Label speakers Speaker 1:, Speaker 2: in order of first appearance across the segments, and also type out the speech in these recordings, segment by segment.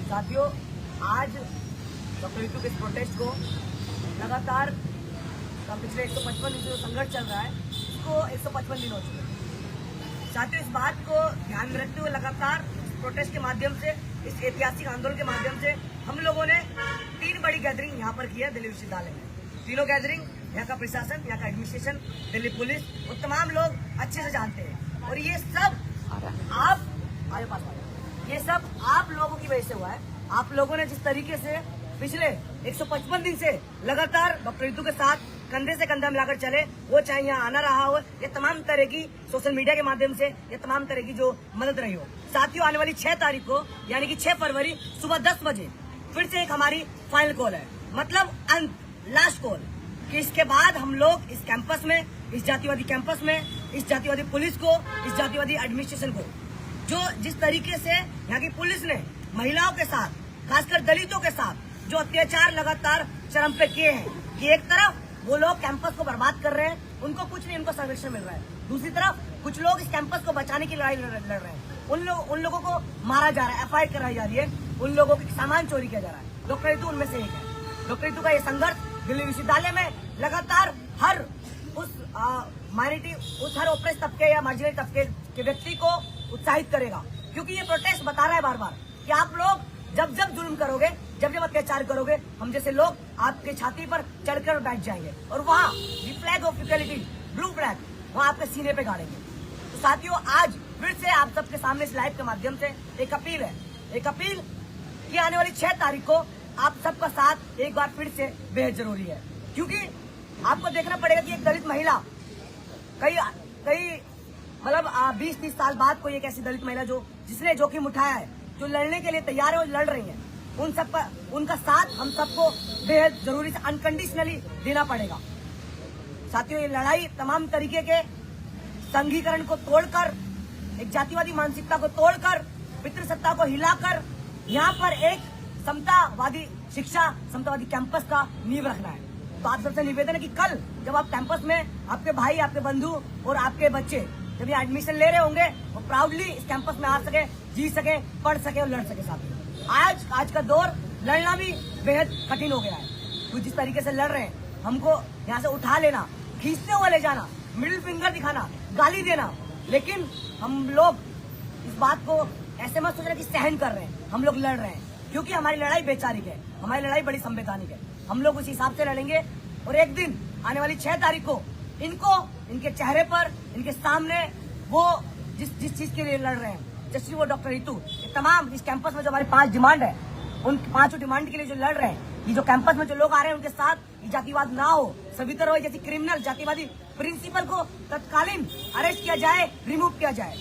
Speaker 1: साथियों, आज डॉक्टर रितु के इस प्रोटेस्ट को लगातार पिछले 155 दिन से जो संघर्ष चल रहा है उसको 155 दिन हो चुके हैं। साथियों, इस बात को ध्यान में रखते हुए लगातार प्रोटेस्ट के माध्यम से, इस ऐतिहासिक आंदोलन के माध्यम से हम लोगों ने 3 बड़ी गैदरिंग यहाँ पर की है दिल्ली विश्वविद्यालय में। तीनों गैदरिंग यहाँ का प्रशासन, यहाँ का एडमिनिस्ट्रेशन, दिल्ली पुलिस और तमाम लोग अच्छे से जानते हैं। और ये सब आप लोगों की वजह से हुआ है। आप लोगों ने जिस तरीके से पिछले 155 दिन से लगातार डॉक्टर रितु के साथ कंधे से कंधा मिलाकर चले, वो चाहे यहाँ आना रहा हो या तमाम तरह की सोशल मीडिया के माध्यम से या तमाम तरह की जो मदद रही हो। साथियों, आने वाली 6 तारीख को यानी कि 6 फरवरी सुबह 10 बजे फिर से एक हमारी फाइनल कॉल है, मतलब अंत, लास्ट कॉल, कि इसके बाद हम लोग इस कैंपस में, इस जातिवादी कैंपस में, इस जातिवादी पुलिस को, इस जातिवादी एडमिनिस्ट्रेशन को, जो जिस तरीके से यहाँ की पुलिस ने महिलाओं के साथ, खासकर दलितों के साथ जो अत्याचार लगातार चरम पे किए हैं, कि एक तरफ वो लोग कैंपस को बर्बाद कर रहे हैं, उनको कुछ नहीं, उनको संरक्षण मिल रहा है, दूसरी तरफ कुछ लोग इस कैंपस को बचाने की लड़ाई लड़ रहे हैं। उन लोगों को मारा जा रहा है, FIR कराई जा रही है, उन लोगों के सामान चोरी किया जा रहा है। डॉक्टर रितु उनमें से एक है। डॉक्टर रितु का ये संघर्ष दिल्ली विश्वविद्यालय में लगातार हर उस माइनॉरिटी, उस हर ओप्रेस तबके या मार्जिनल तबके के व्यक्ति को उत्साहित करेगा, क्योंकि ये प्रोटेस्ट बता रहा है बार बार कि आप लोग जब जब जुल्म करोगे, जब जब अत्याचार करोगे, हम जैसे लोग आपके छाती पर चढ़कर बैठ जाएंगे और वहाँ flag of equality, blue flag, वहाँ आपके सीने पे गाड़ेंगे। तो साथियों, आज फिर से आप सबके सामने इस लाइव के माध्यम से एक अपील है, एक अपील कि आने वाली 6 तारीख को आप सबका साथ एक बार फिर से बेहद जरूरी है, क्योंकि आपको देखना पड़ेगा कि एक दलित महिला कई मतलब 20-30 साल बाद कोई एक ऐसी दलित महिला जिसने जोखिम उठाया है, जो लड़ने के लिए तैयार है और लड़ रही है, उन सब का, उनका साथ हम सबको बेहद जरूरी से अनकंडीशनली देना पड़ेगा। साथियों, ये लड़ाई तमाम तरीके के संघीकरण को तोड़कर, एक जातिवादी मानसिकता को तोड़कर, पितृसत्ता को हिलाकर यहाँ पर एक समतावादी शिक्षा, समतावादी कैंपस का नींव रखना है। तो आप सबसे निवेदन है कि कल जब आप कैंपस में आपके भाई, आपके बंधु और आपके बच्चे जब ये एडमिशन ले रहे होंगे, वो प्राउडली इस कैंपस में आ सके, जी सके, पढ़ सके और लड़ सके। साथियों, आज का दौर लड़ना भी बेहद कठिन हो गया है, तो जिस तरीके से लड़ रहे हैं, हमको यहाँ से उठा लेना, खींचते हुए ले जाना, मिडिल फिंगर दिखाना, गाली देना, लेकिन हम लोग इस बात को ऐसे मत सोचना कि सहन कर रहे हैं, हम लोग लड़ रहे हैं, क्योंकि हमारी लड़ाई वैचारिक है, हमारी लड़ाई बड़ी संवैधानिक है। हम लोग उस हिसाब से लड़ेंगे और एक दिन आने वाली 6 तारीख को इनके चेहरे पर, इनके सामने वो जिस चीज के लिए लड़ रहे हैं, जैसे वो डॉक्टर रितु, तमाम इस कैंपस में जो हमारी 5 डिमांड है, उन 5 डिमांड के लिए जो लड़ रहे हैं, ये जो कैंपस में जो लोग आ रहे हैं, उनके साथ ये जातिवाद ना हो, सविता रॉय जैसी क्रिमिनल जातिवादी प्रिंसिपल को तत्कालीन अरेस्ट किया जाए, रिमूव किया जाए।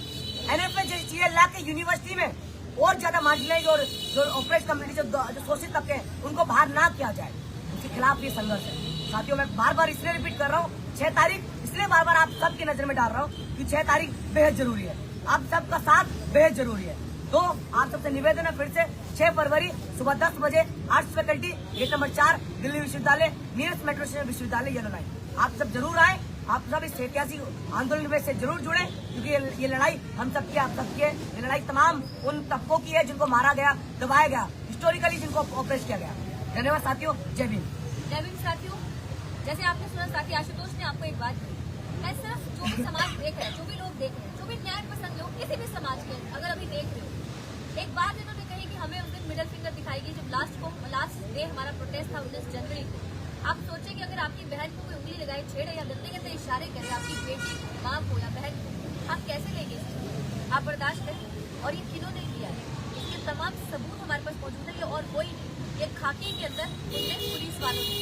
Speaker 1: NFA जैसी चीजें ला के यूनिवर्सिटी में और ज्यादा मार्जिनलाइज और जो ऑपरेट कम्युनिटी, जो शोषित तबके, उनको बाहर ना किया जाए, उसके खिलाफ ये संघर्ष है। साथियों, मैं बार बार इसलिए रिपीट कर रहा हूँ, 6 तारीख इसलिए बार बार आप सबकी नजर में डाल रहा हूँ कि 6 तारीख बेहद जरूरी है, आप सबका साथ बेहद जरूरी है। तो आप सबसे निवेदन है फिर से 6 फरवरी सुबह 10 बजे arts faculty gate number 4 Delhi विश्वविद्यालय, नियरेस्ट मेट्रो स्टेशन विश्वविद्यालय, येलो लाइन। आप सब जरूर आए, आप सब इस ऐतिहासिक आंदोलन में से जरूर जुड़े, क्योंकि ये लड़ाई हम सबकी, आप सबकी है। ये लड़ाई तमाम उन तबकों की है जिनको मारा गया, दबाया गया, हिस्टोरिकली जिनको ऑपरेट किया गया। धन्यवाद साथियों, जय भीम।
Speaker 2: जय भीम। साथियों, जैसे आपने सुना, साथी आशुतोष ने आपको एक बात कही, मैं सिर्फ जो भी समाज देख रहे हैं, जो भी लोग देख रहे हैं, जो भी न्याय पसंद लोग किसी भी समाज के अगर अभी देख रहे हो, एक बात इन्होंने कही कि हमें उस दिन मिडिल फिंगर दिखाएगी जब लास्ट डे हमारा प्रोटेस्ट था 19 जनवरी को। आप सोचें कि अगर आपकी बहन को कोई उंगली लगाए, छेड़े या गंदे गंदे इशारे करे, आपकी बेटी को, माँ को या बहन को, आप कैसे लेंगे? आप बर्दाश्त करें? और ये किन्होंने किया है, इसके तमाम सबूत हमारे पास मौजूद है। ये और कोई नहीं, ये खाकी के अंदर पुलिस वालों ने,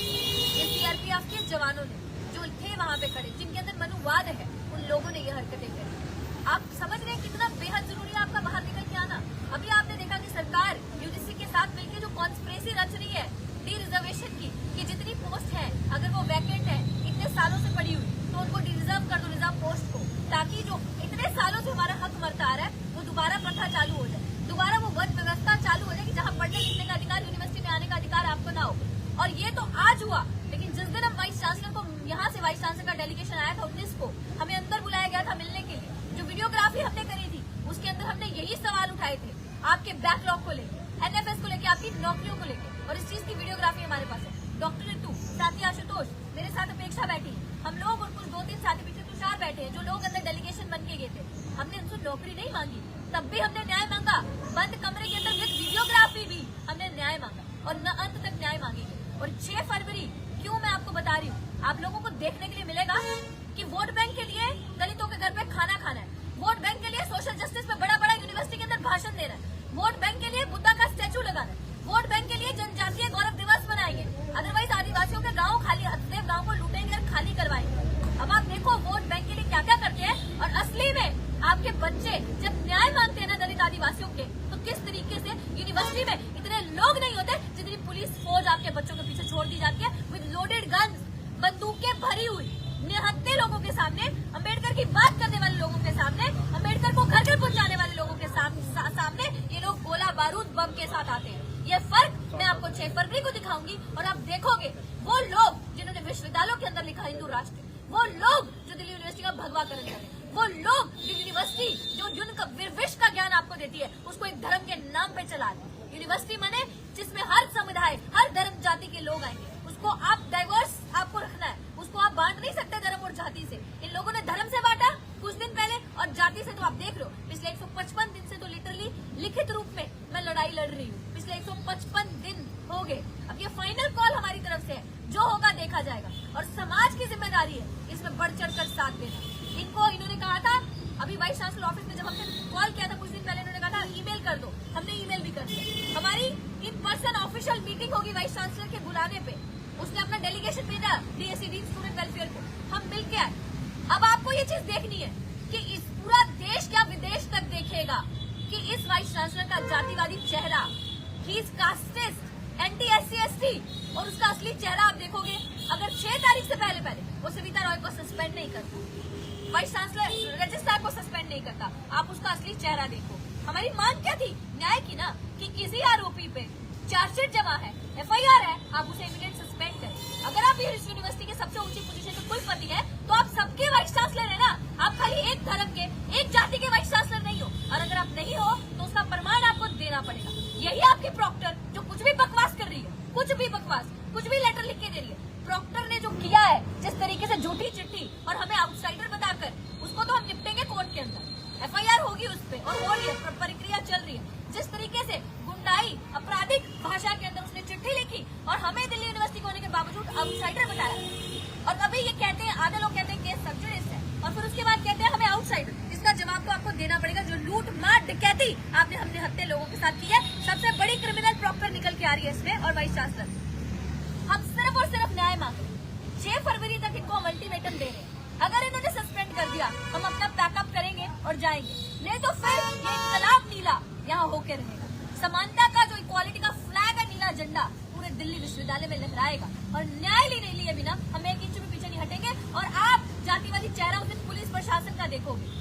Speaker 2: ये CRPF के जवानों ने जो थे वहाँ पे खड़े, जिनके अंदर मनुवाद है, उन लोगों ने ये हरकतें करी। आप समझ रहे हैं कितना बेहद जरूरी है आपका बाहर निकल के आना। अभी आपने देखा कि सरकार UGC के साथ मिलकर जो कॉन्स्पिरेसी रच रही है डी रिजर्वेशन की, कि जितनी पोस्ट है अगर वो वैकेंट है, इतने सालों से पड़ी हुई, तो उनको डिरिजर्व कर दो रिजर्व पोस्ट को, ताकि जो इतने सालों से हमारा हक मरता आ रहा है, वो दोबारा प्रथा चालू हो जाए, दोबारा वो वर्ग व्यवस्था चालू हो जाए कि जहाँ पढ़ने लिखने का अधिकार, यूनिवर्सिटी में आने का अधिकार आपको ना हो। और ये तो आज हुआ, लेकिन जिस दिन हम वाइस चांसलर को, यहाँ से वाइस चांसलर का डेलीगेशन आया था 19 को, हमें अंदर बुलाया गया था मिलने के लिए, जो वीडियोग्राफी हमने करी थी उसके अंदर हमने यही जॉब को लेके, NFS को लेके, आपकी नौकरियों को लेके, और इस चीज की वीडियोग्राफी हमारे पास है। डॉक्टर रितु, साथी आशुतोष, मेरे साथ अपेक्षा बैठी, हम लोग और कुछ 2-3 साथी पीछे तुषार बैठे हैं, जो लोग अंदर डेलीगेशन बन के गए थे। हमने उनसे नौकरी नहीं मांगी, तब भी हमने न्याय मांगा। बंद कमरे के अंदर विद वीडियोग्राफी भी हमने न्याय मांगा और न अंत तक न्याय मांगेंगे। और 6 फरवरी क्यों मैं आपको बता रही हूँ, आप लोगों को देखने के लिए मिलेगा कि वोट बैंक के लिए दलितों के घर पे खाना खाना है, वोट बैंक के लिए सोशल जस्टिस पे बड़ा बड़ा यूनिवर्सिटी के अंदर भाषण देना है, वोट बैंक के लिए बुद्धा का स्टैचू लगाना है, वोट बैंक के लिए जनजातीय गौरव दिवस मनाएंगे। अदरवाइज आदिवासियों के गाँव खाली, हथदेव गाँव को लूटेंगे और खाली करवाएंगे। अब आप देखो वोट बैंक के लिए क्या क्या करते हैं, और असली में आपके बच्चे जब न्याय मांगते हैं ना दलित आदिवासियों के, तो किस तरीके से यूनिवर्सिटी में इतने लोग नहीं होते जितनी पुलिस फौज आपके बच्चों के पीछे छोड़ दी जाती है विद लोडेड गन्स, बंदूकें भरी हुई, निहत्थे लोगों के सामने, अम्बेडकर की बात करने वाले लोगों के सामने, अम्बेडकर को घर घर पहुंचाने वाले लोगों के सामने ये लोग गोला बारूद बम के साथ आते हैं। ये फर्क मैं आपको 6 फरवरी को दिखाऊंगी, और आप देखोगे वो लोग जिन्होंने विश्वविद्यालयों के अंदर लिखा हिंदू राष्ट्र, वो लोग जो दिल्ली यूनिवर्सिटी का भगवा करण करें, वो लोग जो यूनिवर्सिटी जो जिनका विश्व का ज्ञान आपको देती है उसको एक धर्म के नाम पे चला रहे। यूनिवर्सिटी माने जिसमें हर समुदाय, हर धर्म जाति के लोग आएंगे, उसको आप डाइवर्स आपको रखना है, उसको आप बांट नहीं सकते धर्म और जाति से। इन लोगों ने धर्म से बांटा कुछ दिन पहले, और जाति से तो आप देख लो पिछले 155 दिन से तो लिटरली लिखित रूप में मैं लड़ाई लड़ रही हूँ। पिछले 155 दिन हो गए। अब ये फाइनल कॉल हमारी तरफ से है, जो होगा देखा जाएगा, और समाज की जिम्मेदारी है इसमें बढ़ चढ़ कर साथ देना। इन्होंने कहा था अभी वाइस चांसलर ऑफिस में जब हमने कॉल किया था कुछ दिन पहले, इन्होंने कहा था ईमेल कर दो, हमने ईमेल भी कर दिया। हमारी इन पर्सन ऑफिशियल मीटिंग होगी वाइस चांसलर के बुलाने पे, उसने अपना डेलीगेशन भेजा DSC डीन स्टूडेंट वेलफेयर को, हम मिल के आए। अब आपको ये चीज देखनी है कि इस पूरा देश क्या विदेश तक देखेगा कि इस वाइस चांसलर का जातिवादी चेहरा, he is casteist, anti SC ST, और उसका असली चेहरा आप देखोगे। अगर 6 तारीख से पहले वो सविता रॉय को सस्पेंड नहीं करता, वाइस चांसलर रजिस्ट्रार को सस्पेंड नहीं करता, आप उसका असली चेहरा देखो। हमारी मांग क्या थी? न्याय की ना, कि किसी आरोपी पे चार्जशीट जमा है, FIR है, आप उसे इमीडिएट सस्पेंड करें। अगर आप इस यूनिवर्सिटी के सबसे ऊंची पोजीशन के कुलपति है तो आप सबके वाइस चांसलर है ना, आप खाली एक धर्म के, एक जाति के वाइस चांसलर नहीं हो। और अगर आप नहीं हो तो उसका प्रमाण आपको देना पड़ेगा। यही आपकी प्रॉक्टर जो कुछ भी बकवास कर रही है, कुछ भी बकवास, कुछ भी लेटर लिख के दे रही है, प्रॉक्टर ने जो किया है जिस तरीके से झूठी चिट्ठी और हमें आउटसाइडर बताकर, उसको तो हम निपटेंगे कोर्ट के अंदर। FIR होगी उस पर और हो रही है, प्रक्रिया चल रही है। जिस तरीके से गुंडाई आपराधिक भाषा के अंदर उसने चिट्ठी लिखी और हमें दिल्ली यूनिवर्सिटी होने के बावजूद आउटसाइडर बताया, और अभी ये कहते हैं, आधे लोग कहते हैं केस सब जुडिस है, और फिर उसके बाद कहते हैं हमें आउटसाइडर। इसका जवाब तो आपको देना पड़ेगा। जो लूट मार डकैती आपने हमने हत्या लोगों के साथ की है, सबसे बड़ी क्रिमिनल प्रॉक्टर निकल के आ रही है इसमें, और वाइस चांसलर। हम सिर्फ और सिर्फ न्याय मांग रहे हैं। 6 फरवरी तक इनको हम अल्टीमेटम दे रहे हैं। अगर इन्होंने सस्पेंड कर दिया हम अपना पैकअप करेंगे और जाएंगे, नहीं तो फिर ये इनकलाब नीला यहाँ होके रहेगा। समानता का जो इक्वालिटी का फ्लैग है, नीला झंडा पूरे दिल्ली विश्वविद्यालय में लहराएगा, और न्याय लेने लिए बिना हम 1 इंच भी पीछे नहीं हटेंगे। और आप जातिवादी चेहरा उस दिन पुलिस प्रशासन का देखोगे।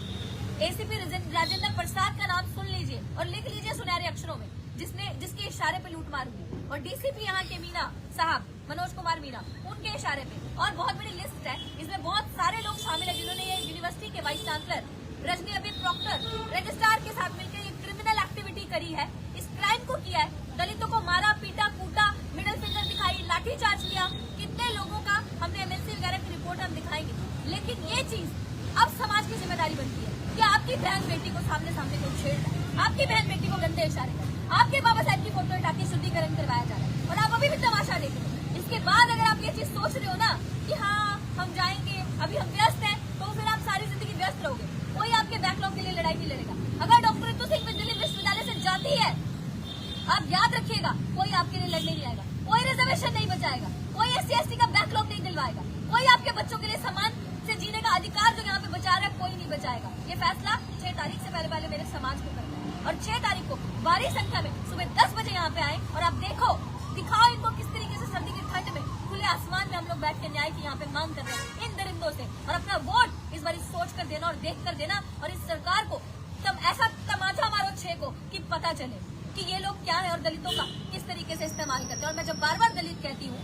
Speaker 2: ACP राजेंद्र प्रसाद का नाम सुन लीजिए और लिख लीजिए सुनहरे अक्षरों में, जिसके इशारे पे लूटमार हुई, और DCP यहाँ के मीना साहब, मनोज कुमार मीना, उनके इशारे पे। और बहुत बड़ी लिस्ट है, इसमें बहुत सारे लोग शामिल है जिन्होंने ये यूनिवर्सिटी के वाइस चांसलर रजनी अभी प्रॉक्टर रजिस्ट्रार के साथ मिलकर ये क्रिमिनल एक्टिविटी करी है, इस क्राइम को किया है। दलितों को मारा, पीटा, कूटा, मिडिल फिंगर दिखाई, लाठी चार्ज लिया, कितने लोगों का हमने MLC वगैरह की रिपोर्ट हम दिखाएंगे। लेकिन ये चीज अब समाज की जिम्मेदारी बनती है कि आपकी बहन बेटी को सामने को छेड़ रहा है, आपकी बहन बेटी को गंदे इशारे कर, आपके बाबा साहब की फोटो हटा के शुद्धिकरण करवाया जा रहा है, और आप अभी भी तमाशा देख रहे हो। इसके बाद अगर आप ये चीज सोच रहे हो ना कि हाँ हम जाएंगे, अभी हम व्यस्त हैं, तो फिर आप सारी जिंदगी व्यस्त रहोगे, कोई आपके बैकलॉग के लिए लड़ाई नहीं लड़ेगा। अगर डॉक्टर रितु सिंह दिल्ली विश्वविद्यालय से जाती है, आप याद रखिएगा, कोई आपके लिए लड़ने नहीं आएगा, कोई रिजर्वेशन नहीं बचाएगा, कोई SC ST का बैकलॉग नहीं दिलवाएगा, कोई आपके बच्चों के लिए समान से जीने का अधिकार जो यहाँ पे बचा रहा है कोई नहीं बचाएगा। ये फैसला 6 तारीख से पहले मेरे समाज को करना है, और 6 तारीख को भारी संख्या में सुबह 10 बजे यहाँ पे आए, और आप दिखाओ इनको किस तरीके से सर्दी की ठंड में खुले आसमान में हम लोग बैठ के न्याय की यहाँ पे मांग कर रहे हैं इन दरिंदों से। और अपना वोट इस बार सोच कर देना और देख कर देना, और इस सरकार को ऐसा तमाचा मारो 6 को कि पता चले कि ये लोग क्या है और दलितों का किस तरीके से इस्तेमाल करते हैं। और मैं जब बार दलित कहती हूँ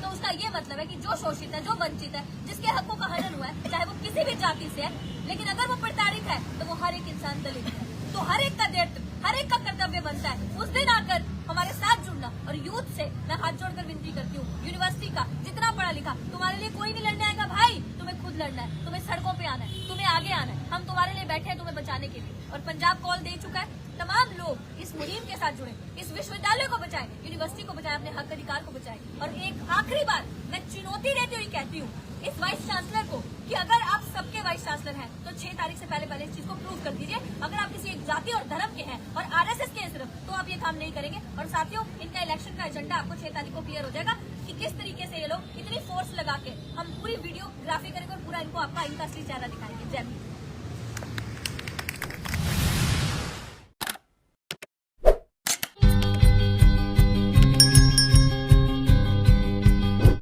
Speaker 2: तो उसका ये मतलब है कि जो शोषित है, जो वंचित है, जिसके हकों का हनन हुआ है, चाहे वो किसी भी जाति से है, लेकिन अगर वो प्रताड़ित है तो वो हर एक इंसान दलित है। तो हर एक का हर एक का कर्तव्य बनता है उस दिन आकर हमारे साथ जुड़ना। और यूथ से मैं हाथ जोड़कर विनती करती हूँ, यूनिवर्सिटी का जितना पढ़ा लिखा, तुम्हारे लिए कोई नहीं लड़ने आएगा भाई, तुम्हें खुद लड़ना है, तुम्हें सड़कों पे आना है, तुम्हें आगे आना है। हम तुम्हारे लिए बैठे हैं तुम्हें बचाने के लिए। और पंजाब कॉल दे चुका है, तमाम लोग इस मुहिम के साथ जुड़े, इस विश्वविद्यालय को बचाएं, यूनिवर्सिटी को बचाएं, अपने हक अधिकार को बचाएं। और एक आखिरी बार मैं चुनौती देती हुई कहती हूँ इस वाइस चांसलर को कि अगर आप सबके वाइस चांसलर हैं तो 6 तारीख से पहले इस चीज को प्रूव कर दीजिए। अगर आप किसी एक जाति और धर्म के हैं और आरएसएस के हैं सिर्फ, तो आप ये काम नहीं करेंगे। और साथियों, इनका इलेक्शन का एजेंडा आपको 6 तारीख को क्लियर हो जाएगा कि किस तरीके से ये लोग इतनी फोर्स लगा के हम पूरी वीडियोग्राफी करेंगे और पूरा इनको आपका इनका असली चेहरा दिखाएंगे। जय हिंद।